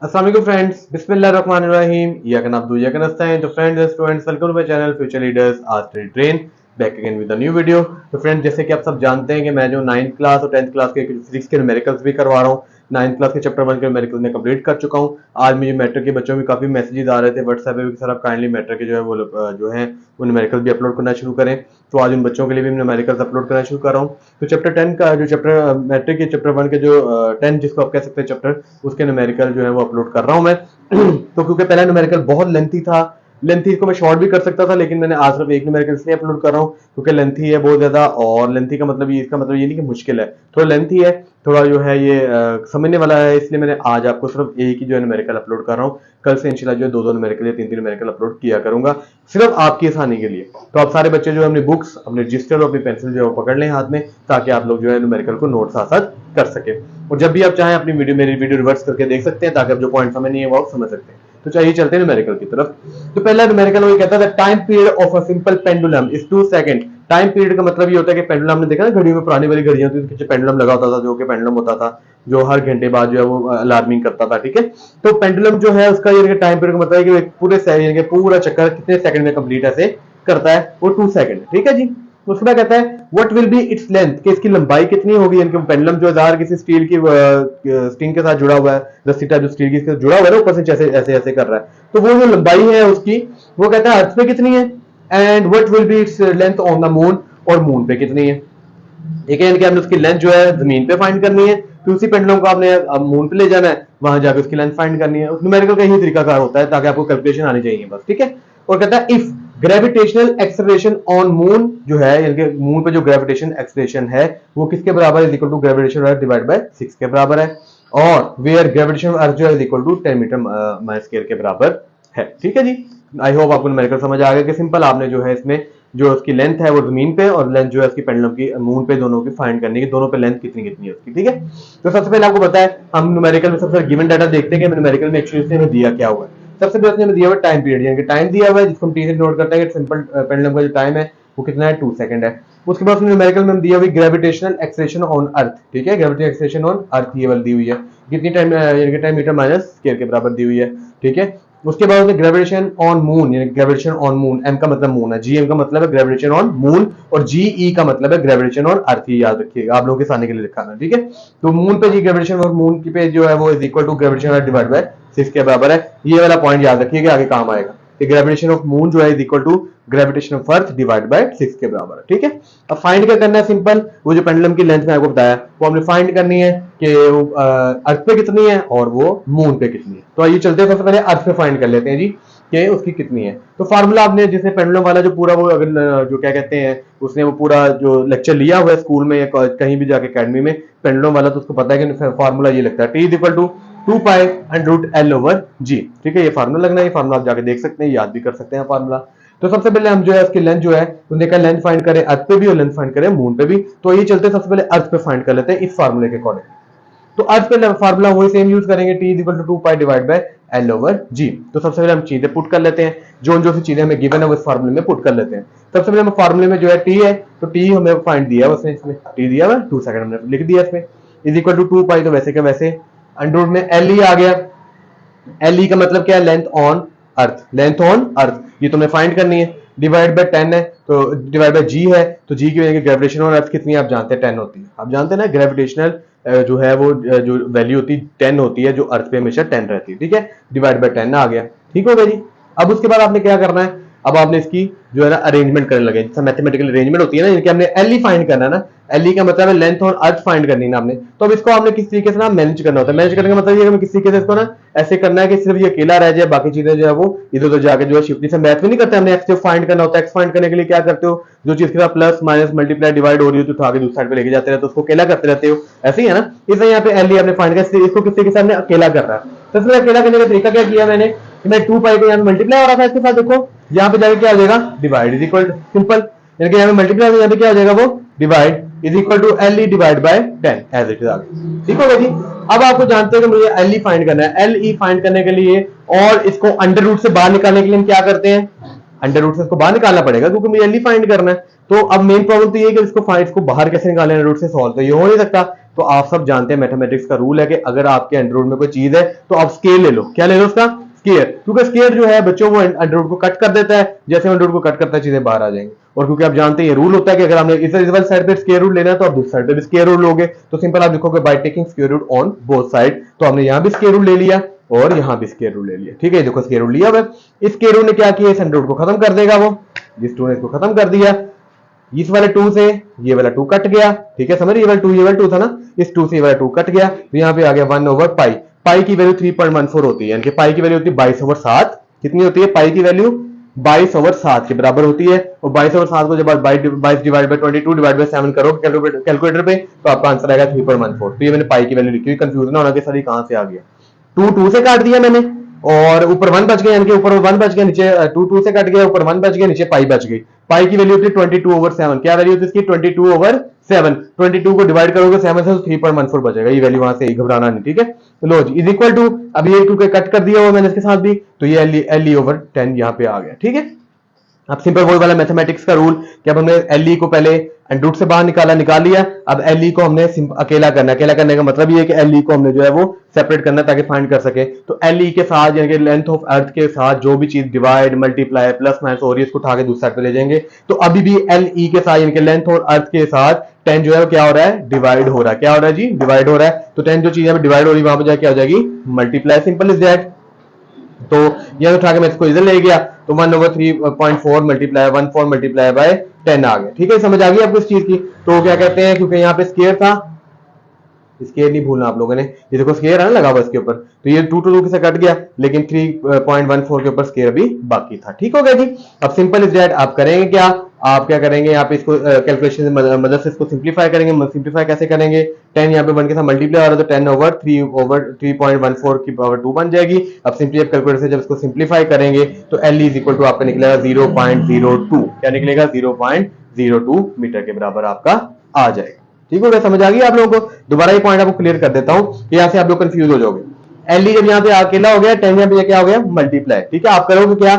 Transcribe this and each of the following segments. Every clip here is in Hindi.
अस्सलाम वालेकुम फ्रेंड्स, बिस्मिल्लाहिर्रहमानिर्रहीम। या कैन आप या कैन नस्ताइन। तो friends students, welcome to my channel future leaders आज study train back again with a new video. तो फ्रेंड्स, जैसे कि आप सब जानते हैं कि मैं जो 9th क्लास और 10th क्लास के फिजिक्स के न्यूमेरिकल्स भी करवा रहा हूँ। 9th क्लास के चैप्टर 1 के न्यूमेरिकल्स में कंप्लीट कर चुका हूँ। आज मुझे मैट्रिक के बच्चों में काफी मैसेजेस आ रहे थे व्हाट्सएप पे भी, सर आप काइंडली मैट्रिक के जो है वो जो है वो न्यूमेरिकल्स भी अपलोड करना शुरू करें। तो आज उन बच्चों के लिए भी न्यूमेरिकल्स अपलोड करना शुरू कर रहा हूँ। तो चैप्टर 10 का जो चैप्टर मैट्रिक के चैप्टर 1 के जो 10 जिसको आप कह सकते हैं चैप्टर, उसके न्यूमेरिकल जो है वो अपलोड कर रहा हूँ मैं। तो क्योंकि पहला न्यूमेरिकल बहुत लेंथी इसको मैं शॉर्ट भी कर सकता था, लेकिन मैंने आज सिर्फ एक न्यूमेरिकल इसलिए अपलोड कर रहा हूँ क्योंकि लेंथी है बहुत ज्यादा। और लेंथी का मतलब ये, इसका मतलब ये नहीं कि मुश्किल है, थोड़ा लेंथी है, थोड़ा जो है ये समझने वाला है, इसलिए मैंने आज आपको सिर्फ एक ही जो है न्यूमेरिकल अपलोड कर रहा हूँ। कल से इंशाल्लाह जो दो न्यूमेरिकल या तीन न्यूमेरिकल अपलोड किया करूंगा सिर्फ आपकी आसानी के लिए। तो आप सारे बच्चे जो है अपनी बुक्स, अपने रजिस्टर और अपनी पेंसिल जो है पकड़ लें हाथ में, ताकि आप लोग जो है न्यूमेरिकल को नोट साथ साथ कर सके। और जब भी आप चाहें अपनी मेरी वीडियो रिवर्स करके देख सकते हैं, ताकि आप जो पॉइंट समझ नहीं है वो आप समझ सकते हैं। तो चाहिए चलते हैं न्यूमेरिकल की तरफ। तो पहला न्यूमेरिकल वो कहता है time period of a simple pendulum is 2 second. Time period का मतलब ये होता है कि पेंडुलम, हमने देखा ना घड़ियों में, पुरानी वाली घड़ियां होती थी, पीछे पेंडुलम लगा होता था, जो कि पेंडुलम होता था जो हर घंटे बाद जो है वो अलार्मिंग करता था। ठीक है, तो पेंडुलम जो है उसका ये टाइम पीरियड का मतलब है कि पूरा चक्कर कितने सेकंड में कंप्लीट ऐसे करता है, वो 2 सेकंड। ठीक है जी। उसके बाद कहता है what will be its length, कि इसकी लंबाई कितनी होगी। यानी कि पेंडुलम जो है किसी स्टील की स्ट्रिंग के साथ जुड़ा हुआ है, रस्सी टाइप जो स्टील की इसके जुड़ा हुआ है ना, ऊपर से ऐसे ऐसे ऐसे कर रहा है, तो वो जो लंबाई है उसकी, वो कहता है अर्थ पे कितनी है। And what will be its length on the moon, और मून पे कितनी है। ठीक है, यानी कि हमने उसकी लेंथ जो है जमीन पे फाइंड करनी है, तो उसी पेंडुलम को आपने मून पे ले जाना है, वहां जाकर उसकी लेंथ फाइंड करनी है। उस न्यूमेरिकल का यही तरीकाकार होता है, ताकि आपको कैलकुलेशन आनी चाहिए बस। ठीक है, और कहता है if gravitational acceleration on moon जो है, यानी कि मून पे जो ग्रेविटेशन एक्सेलरेशन है वो किसके बराबर है, equal to gravitation earth divide by 6 के बराबर है। और वेयर ग्रेविटेशन अर्थ जो है equal to 10 metre minus square के बराबर है। ठीक है जी। आई होप आपको न्यूमेरिकल समझ आ गया कि सिंपल आपने जो है इसमें जो उसकी लेंथ है वो जमीन पे, और लेंथ जो है उसकी पेंडुलम की मून पे, दोनों की फाइंड करने की, दोनों पे लेंथ कितनी कितनी है उसकी। ठीक है, तो सबसे पहले आपको पता है, हम न्यूमेरिकल में सबसे गिवन डाटा देखते हैं कि न्यूमेरिकल में एक्चुअली हमें दिया क्या हुआ है। सबसे पहले हमें दिया हुआ टाइम पीरियड, यानी कि टाइम दिया हुआ है, जिसको हम टी से नोट करते हैं कि सिंपल पेंडुलम का जो टाइम है वो कितना है, 2 सेकंड है। उसके बाद न्यूमेरिकल में दिया हुआ ग्रेविटेशनल एक्सेलरेशन ऑन अर्थ। ठीक है, ग्रेविटेशनल एक्सेलरेशन ऑन अर्थ ये वाली दी हुई है, कितनी टाइम, यानी कि 10 मीटर माइनस स्क्वायर के बराबर दी हुई है। ठीक है, उसके बाद ग्रेविटेशन ऑन मून, यानी ग्रेविटेशन ऑन मून, एम का मतलब मून है, जी एम का मतलब है ग्रेविटेशन ऑन मून, और जी ई का मतलब है ग्रेविटेशन ऑन अर्थ। याद रखिएगा, आप लोगों के सामने के लिए लिखा है। ठीक है, तो मून पे जी ग्रेविटेशन और मून की पे जो है वो is equal to gravitation earth divide by 6 के बराबर है। ये वाला पॉइंट याद रखिएगा, आगे काम आएगा कि ग्रेविटेशन ऑफ मून जो है is equal to gravitation of earth divide by 6 के बराबर है। ठीक है, अब फाइंड क्या करना है, सिंपल वो जो पेंडुलम की लेंथ में आपको बताया वो हमने फाइंड करनी है कि अर्थ पे कितनी है और वो मून पे कितनी है। तो आइए चलते हैं, सबसे पहले अर्थ पे फाइंड कर लेते हैं जी कि उसकी कितनी है। तो फार्मूला आपने, जिसने पेंडुलम वाला जो पूरा वो अगर जो क्या कहते हैं, उसने वो पूरा जो लेक्चर लिया हुआ है स्कूल में या कहीं भी जाके अकेडमी में पेंडुलम वाला, तो उसको पता है कि फार्मूला ये लगता है T is equal to 2 pi under root L over G. ठीक है, ये फार्मूला लगना है, ये फार्मूला आप जाके देख सकते हैं, याद भी कर सकते हैं फार्मूला। तो सबसे पहले हम जो है उसकी लेंथ जो है उन्होंने कहा लेंथ फाइंड करें अर्थ पे भी और लेंथ फाइंड करें मून पे भी। तो ये चलते हैं, सबसे पहले अर्थ पे फाइंड कर लेते हैं इस फार्मूले के अकॉर्डिंग। तो अर्थ पे फार्मूला वही सेम यूज करेंगे, T is equal to 2 pi divide by L over G. तो सबसे पहले हम चीजें पुट कर लेते हैं, जो जो सी चीजें हमें गिवन है वो इस फार्मूले में पुट कर लेते हैं। सबसे पहले हम फार्मूले में जो है टी है, तो टी हमें फाइंड दिया है उसने, इसमें टी दिया हुआ 2 सेकंड हमने लिख दिया इसमें, इज इक्वल टू 2 पाई, तो वैसे का वैसे अंडर रूट में एल ई आ गया। एल ई का मतलब क्या है, length on earth, length on earth, ये तुम्हें फाइंड करनी है। डिवाइड बाय 10 है, तो डिवाइड बाय जी है, तो जी की वजह से ग्रेविटेशन ऑन अर्थ कितनी है आप जानते हैं, 10 होती है। आप जानते हैं ना ग्रेविटेशनल जो है वो जो वैल्यू होती है 10 होती है, जो अर्थ पे हमेशा 10 रहती है। ठीक है, डिवाइड बाय 10 आ गया, ठीक हो गया जी। अब उसके बाद आपने क्या करना है, अब आपने इसकी जो है ना अरेंजमेंट करने लगे, जैसे मैथमेटिकल अरेंजमेंट होती है ना, इनके हमने एल ई फाइंड करना है ना, एल ई का मतलब है लेंथ और अर्थ फाइंड करनी है ना आपने। तो अब इसको आपने किस तरीके से ना मैनेज करना होता है, मैनेज करने का मतलब ये किस तरीके से इसको ना ऐसे करना है कि सिर्फ ये अकेला रह जाए, बाकी चीजें जो है वो इधर उधर जाके जो है शिफ्ट से मैथ में नहीं करते, हमने एक्स जो फाइंड करना होता है। एक्स फाइंड करने के लिए क्या करते हो, जो चीज के साथ प्लस माइनस मल्टीप्लाई डिवाइड हो रही हो तो उठा के दूसरी साइड पे लेके जाते रहते हो, उसको अकेला करते रहते हो, ऐसे ही है ना। इसलिए यहाँ पे एल ई आपने फाइंड कर, इसको किस तरीके से हमने अकेला कर रहा है। तो इसमें अकेला करने का तरीका क्या किया मैंने, मैं 2 पाई को यहाँ मल्टीप्लाई हो रहा था इसके साथ, देखो यहाँ पे जाके क्या हो जाएगा, डिवाइड इज इक्वल सिंपल, यानी कि यहाँ पे मल्टीप्लाई हो, यहाँ पे क्या हो जाएगा वो divide is equal to L E divide by 10 as it is आ गया। ठीक हो गया जी। अब आपको जानते हैं कि मुझे एल ई फाइंड करना है, एल ई फाइंड करने के लिए और इसको अंडर रूट से बाहर निकालने के लिए हम क्या करते हैं, अंडर रूट से इसको बाहर निकालना पड़ेगा क्योंकि मुझे एल ई फाइंड करना है। तो अब मेन प्रॉब्लम तो ये है कि इसको बाहर कैसे निकालें, अंडर रूट से सॉल्व तो ये हो नहीं सकता। तो आप सब जानते हैं मैथमेटिक्स का रूल है कि अगर आपके अंडर रूट में कोई चीज है तो आप स्केयर ले लो। क्या ले लो उसका? स्केयर। क्योंकि स्केयर जो है बच्चों वो अंडर रूट को कट कर देता है, जैसे अंडर रूट को कट करता है चीजें बाहर आ जाएंगी। और क्योंकि आप जानते हैं ये रूल होता है कि अगर आपने इस वाली साइड पे स्क्वायर रूट लेना है तो आप दूसरी साइड पे भी स्क्वायर रूट लोगे। तो सिंपल आप लिखोगे by taking square root on both side. तो हमने यहां भी स्क्वायर रूट ले लिया और यहां भी स्क्वायर रूट ले लिया। ठीक है, देखो स्क्वायर रूट लिया। अब इस स्क्वायर रूट ने क्या किया, इस अंडर रूट को खत्म कर देगा। वो जिस 2 ने इसको खत्म कर दिया, इस वाले 2 से ये वाला 2 कट गया। ठीक है, समझ, ये वाला 2 था ना, इस 2 से ये वाला 2 कट गया। तो यहाँ पे आ गया 1/पाई। पाई की वैल्यू 3.14 होती है, यानी कि पाई की वैल्यू होती है 22/7। कितनी होती है पाई की वैल्यू? 22/7 के बराबर होती है। और 22/7 को जब आप 22 डिवाइड बाई 22 डिवाइड बाई 7 करो कैलकुलेटर पे तो आपका आंसर आएगा 3.14। तो ये मैंने पाई की वैल्यू लिखी हुई, कंफ्यूजन ना होना कि सर ये कहां से आ गया। 2 से काट दिया मैंने और ऊपर 1 बच गया, यानी कि ऊपर 1 बच गया, नीचे 2 से कट गया, ऊपर 1 बच गया, नीचे पाई बच गई। पाई की वैल्यू होती है 22/7। क्या वैल्यू होती है इसकी? 22/7। 22 को डिवाइड करोगे 7 से तो 3.14 बचेगा। ये वैल्यू वहां से घबराना नहीं। ठीक है, लो जी, इज इक्वल टू, अब ये क्योंकि कट कर दिया हुआ मैंने इसके साथ भी, तो ये LE/10 यहाँ पे आ गया। ठीक है, अब सिंपल वही वाला मैथमेटिक्स का रूल कि अब हमने LE को पहले अंडर से बाहर निकाल लिया। अब LE को हमने अकेला करना है। अकेला करने का मतलब ये है कि LE को हमने जो है वो सेपरेट करना ताकि फाइंड कर सके। तो LE के साथ यानी कि लेंथ ऑफ अर्थ के साथ जो भी चीज डिवाइड मल्टीप्लाई प्लस माइनस हो रही है इसको उठा के दूसरी साइड पे ले जाएंगे। तो अभी भी LE के साथ यानी कि लेंथ और अर्थ के साथ 10 जो है वो क्या हो रहा है? डिवाइड हो रहा है। क्या हो रहा है जी? डिवाइड हो रहा है। तो 10 जो चीज डिवाइड हो रही है वहां पर जाके क्या हो जाएगी? मल्टीप्लाई। Simple is that. तो यह उठा के मैं इसको इधर ले गया तो 1/3.4 मल्टीप्लाई 14 मल्टीप्लाई बाय 10 आ गया। ठीक है, समझ आ गई आपको इस चीज की। तो क्या कहते हैं, क्योंकि यहाँ पे स्केयर था, स्केयर नहीं भूलना आप लोगों ने, ये देखो स्केयर है ना लगा हुआ इसके ऊपर, तो ये 2 से कट गया, लेकिन 3.14 के ऊपर स्केयर अभी बाकी था। ठीक हो गया जी। अब सिंपल इज दैट, आप करेंगे क्या, आप क्या करेंगे यहाँ पे इसको कैलकुलेशन मदद से इसको सिंप्लीफाई करेंगे। सिंप्लीफाई कैसे करेंगे? 10 यहाँ पे 1 के साथ मल्टीप्लाई हो रहा है तो 10/3/3.14 की पावर 2 बन जाएगी। अब सिंपली आप कैलकुलेटर से जब इसको सिंप्लीफाई करेंगे तो LE इज इक्वल टू आपका निकलेगा 0.02। क्या निकलेगा? 0.02 मीटर के बराबर आपका आ जाएगा। ठीक हो गया, समझ आ गई आप लोगों को। दोबारा ये पॉइंट आपको क्लियर कर देता हूं कि यहाँ से आप लोग कंफ्यूज हो जाओगे। LE जब यहाँ पे अकेला हो गया, 10 यहाँ पे क्या हो गया? मल्टीप्लाई। ठीक है, आप करोगे क्या?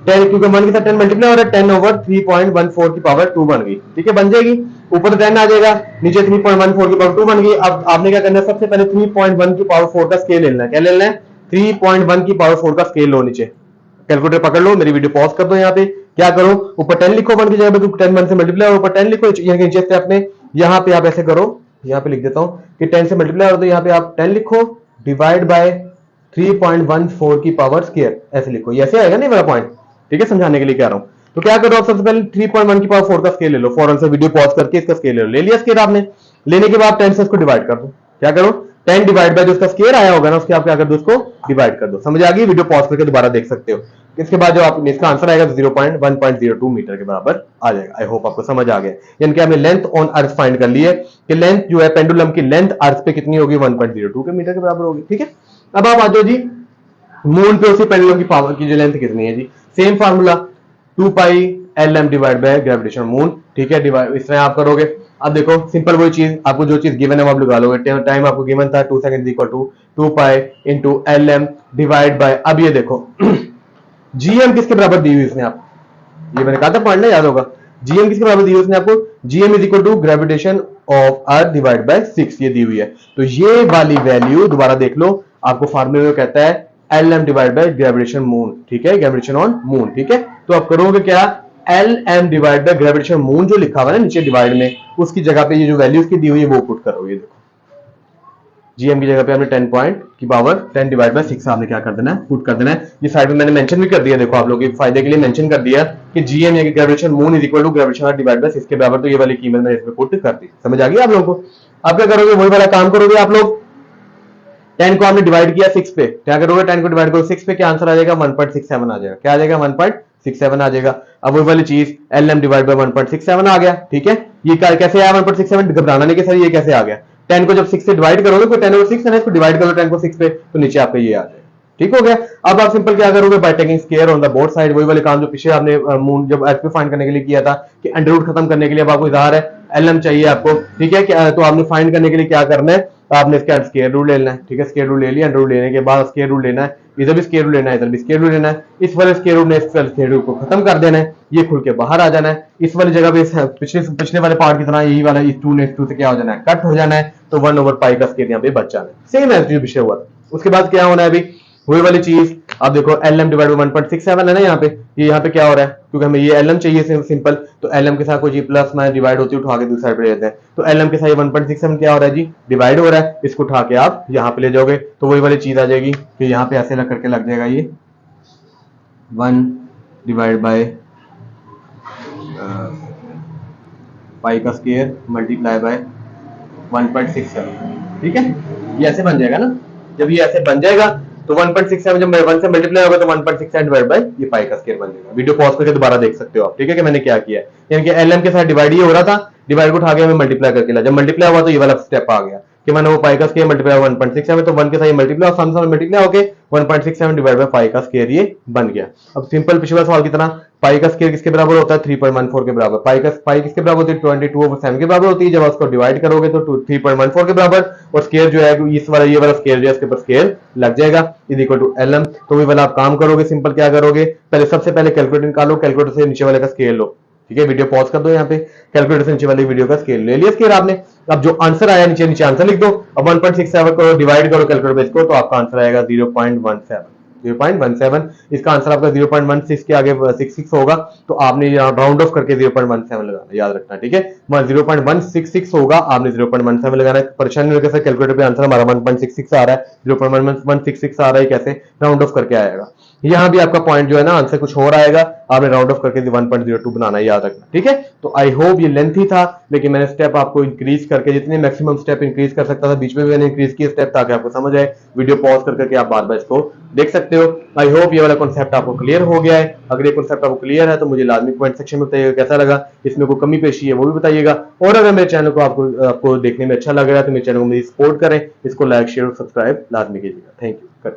10 क्योंकि 1 के साथ 10 मल्टीप्लाई हो रहा है, 10/3.14 की पावर 2 बन गई। ठीक है, बन जाएगी। ऊपर 10 आ जाएगा, नीचे 3.14 की पावर 2 बन गई। अब आपने क्या करना है, सबसे पहले 3.1 की पावर 4 का स्केल लेना है। क्या लेना है? 3.1 की पावर 4 का स्केल लो। नीचे कैलकुलेटर पकड़ लो, मेरी वीडियो पॉज कर दो। यहाँ पे क्या करो, ऊपर 10 लिखो 1 की जगह पे, 10 1 से मल्टीप्लाई, ऊपर 10 लिखो, नीचे से अपने यहाँ पे आप ऐसे करो, यहाँ पे लिख देता हूं कि 10 से मल्टीप्लाई हो तो यहाँ पे आप 10 लिखो डिवाइड बाय 3.14 की पावर स्क्वायर, ऐसे लिखो। ये ऐसे आएगा नहीं मेरा पॉइंट। ठीक है, समझाने के लिए कह रहा हूं। तो क्या करो आप, सबसे पहले 3.1 की पावर 4 का स्केल ले लो। फौरन से वीडियो पॉज करके इसका स्केल ले लो। ले लिया स्केल आपने, लेने के बाद 10 से इसको डिवाइड कर दो। क्या करो? 10 डिवाइड बाय जो उसका स्केल आया होगा ना, उसके आप क्या कर दो, उसको डिवाइड कर दो। समझ आ गई? वीडियो पॉज करके दोबारा देख सकते हो। इसके बाद जो आप इसका आंसर आएगा 0.1.02 मीटर के बराबर आ जाएगा। आई होप आपको समझ आ गया। यानी कि आपने लेंथ ऑन अर्थ फाइंड कर ली है कि लेंथ जो है पेंडुलम की लेंथ अर्थ पे कितनी होगी? 1.02 के मीटर के बराबर होगी। ठीक है, अब आप आ जाओ जी मून पे उसी पेंडुलम की पावर की जो लेंथ कितनी है जी। Same formula 2π/Lm divide by gravitation moon. ठीक है, डिवाइड इस तरह आप करोगे। अब देखो सिंपल वही चीज, आपको जो चीज गिवन है वो आप लगा लोगे। टाइम आपको गिवन था 2 second equal to 2π/Lm divide by, अब ये देखो GM किसके बराबर दी हुई इसने आप, ये मैंने कहा था पॉइंट ना, याद होगा। GM किसके बराबर दी हुई उसने आपको? GM is equal to gravitation of earth divide by 6, ये दी हुई है। तो ये वाली वैल्यू दोबारा देख लो, आपको फार्मूले में कहता है Lm divide by gravitation moon. ठीक है, ग्रेविटेशन ऑन मून। ठीक है, तो आप करोगे क्या, Lm divide by gravitation moon जो लिखा हुआ है ना नीचे डिवाइड में, उसकी जगह पे ये जो वैल्यू उसकी दी हुई है वो पुट करोगे। देखो GM की जगह पे आपने 10 पॉइंट की पावर 10 डिवाइड बाय 6 आपने क्या कर देना है, पुट कर देना है। ये साइड में मैंने मेंशन भी कर दिया, देखो आप लोगों के फायदे के लिए मेंशन कर दिया कि GM यानी gravitation moon is equal to gravitation earth divide by 6 के बराबर। तो ये वाली कीमत मैंने इसमें पुट कर दी। समझ आ गई आप लोगों को? अब क्या करोगे, वही वाला काम करोगे आप लोग। 10 को आपने डिवाइड किया 6 पे, क्या करोगे, 10 को डिवाइड करो 6 पे, क्या आंसर आ जाएगा? 1.67 आ जाएगा। क्या आ जाएगा? 1.67 आ जाएगा। अब वही वाली चीज Lm डिवाइड बाय 1.67 आ गया। ठीक है, ये कैसे आया 1.67? घबराना नहीं कि सर ये कैसे आ गया। 10 को जब 6 से डिवाइड करोगे तो 10/6 है ना, इसको डिवाइड करो 10 को 6 पे, तो नीचे आपका ये आ जाएगा। ठीक हो गया। अब आप सिंपल क्या करोगे, bye taking square on the both side, वही वाले काम जो पीछे आपने मून जब अर्थ पे फाइंड करने के लिए किया था कि अंडर रूट खत्म करने के लिए अब आपको इज़हार है Lm चाहिए आपको। ठीक है, तो आपने फाइंड करने के लिए क्या करना है, आपने इसके अंदर स्क्वायर रूट लेना है, ठीक है। स्क्वायर रूट ले लिया, अंडर रूट लेने के बाद स्क्वायर रूट लेना है, इधर भी स्क्वायर रूट लेना है, इधर भी स्क्वायर रूट लेना है। इस वाले स्क्वायर रूट ने इस वाले स्क्वायर रूट को खत्म कर देना है, ये खुल के बाहर आ जाना है। इस वाली जगह पे पिछले वाले पार्ट की तरह यही वाला इस 2 ने इस 2 से क्या हो जाना है, कट हो जाना है, तो 1/पाई का स्क्वायर यहाँ पे बच जाना है। सेम एज विषय हुआ था। उसके बाद क्या होना है अभी वही वाली चीज, अब देखो lm डिवाइड बाई 1.67 है ना यहाँ पे, ये यहाँ पे क्या हो रहा है, क्योंकि हमें ये lm चाहिए सिंपल, तो lm के साथ कोई जी प्लस माइनस डिवाइड होती है, उठा के दूसरी साइड पे ले जाते हैं, तो lm के साथ 1.67 क्या हो रहा है जी, डिवाइड हो रहा है, इसको उठा के आप यहाँ पे ले जाओगे तो वही वाली चीज आ जाएगी कि यहाँ पे ऐसे लग करके लग जाएगा ये 1 डिवाइड बाय पाई का स्क्वायर मल्टीप्लाई बाय 1.67, ठीक है। ये ऐसे बन जाएगा ना, जब ये ऐसे बन जाएगा तो 1.67 जब 1 से मल्टीप्लाई होगा तो 1.67 डिवाइड बाय ये पाई का स्क्वायर बन जाएगा। वीडियो पॉज करके दोबारा देख सकते हो आप, ठीक है, कि मैंने क्या किया है। यानी कि lm के साथ डिवाइड ये हो रहा था, डिवाइड को उठा के हमें मल्टीप्लाई करके ला, जब मल्टीप्लाई हुआ तो ये वाला स्टेप आ गया कि मैंने वो पाई का स्क्वायर मल्टीप्लाई 1.67, तो 1 के साथ मल्टीप्लाई और सम मल्टीप्लाई होके 1.67 डिवाइड बाय पाई का स्क्वायर ये बन गया। अब सिंपल पिछले सवाल की तरह पाई का स्क्वायर किसके बराबर होता है, 3.14 के बराबर। पाई किसके बराबर होती है, 22/7 के बराबर होती है। जब उसको डिवाइड करोगे तो 3.14 के बराबर, और स्क्वायर जो है इस वाला ये वाला स्क्वायर जो है इसके ऊपर स्क्वायर लग जाएगा, इज इक्वल टू lm। तो वही वाला आप काम करोगे, सिंपल क्या करोगे, पहले सबसे पहले कैलकुलेटर निकालो, कैलकुलेटर से नीचे वाले का स्केल लो, ठीक है। वीडियो पॉज कर दो, यहाँ पे कैलकुलेटर से नीचे वाली वीडियो का स्केल ले लिया स्केल आपने। अब जो आंसर आया नीचे नीचे आंसर लिख दो, अब 1.67 को डिवाइड करो कैलकुलेटर पे इसको, तो आपका आंसर आएगा 0.17। इसका आंसर आपका 0.16 के आगे 66 होगा, तो आपने राउंड ऑफ करके 0.17 लगाना, याद रखना, ठीक है। 0.166 होगा, आपने 0.17 लगाना है। परेशानी होगी सर कैलकुलेटर पे आंसर हमारा 1.66 आ रहा है, 0.166 आ रहा है, कैसे राउंड ऑफ करके आएगा। यहाँ भी आपका पॉइंट जो है ना आंसर कुछ और आएगा, आपने राउंड ऑफ करके 1.02 बनाना है, याद रखना, ठीक है। तो आई होप ये लेंथी था, लेकिन मैंने स्टेप आपको इंक्रीज करके जितने मैक्सिमम स्टेप इंक्रीज कर सकता था बीच में भी मैंने इंक्रीज किए स्टेप, ताकि आपको समझ आए। वीडियो पॉज करके आप बार बार इसको देख सकते हो। आई होप ये वाला कॉन्सेप्ट आपको क्लियर हो गया है। अगर ये कॉन्सेप्ट आपको क्लियर है तो मुझे लाजमी कमेंट सेक्शन में बताइएगा कैसा लगा, इसमें कोई कमी पेशी है वो भी बताइएगा। और अगर मेरे चैनल को आपको देखने में अच्छा लग रहा है तो मेरे चैनल को मेरी सपोर्ट करें, इसको लाइक शेयर और सब्सक्राइब लाजमी कीजिएगा। Thank you.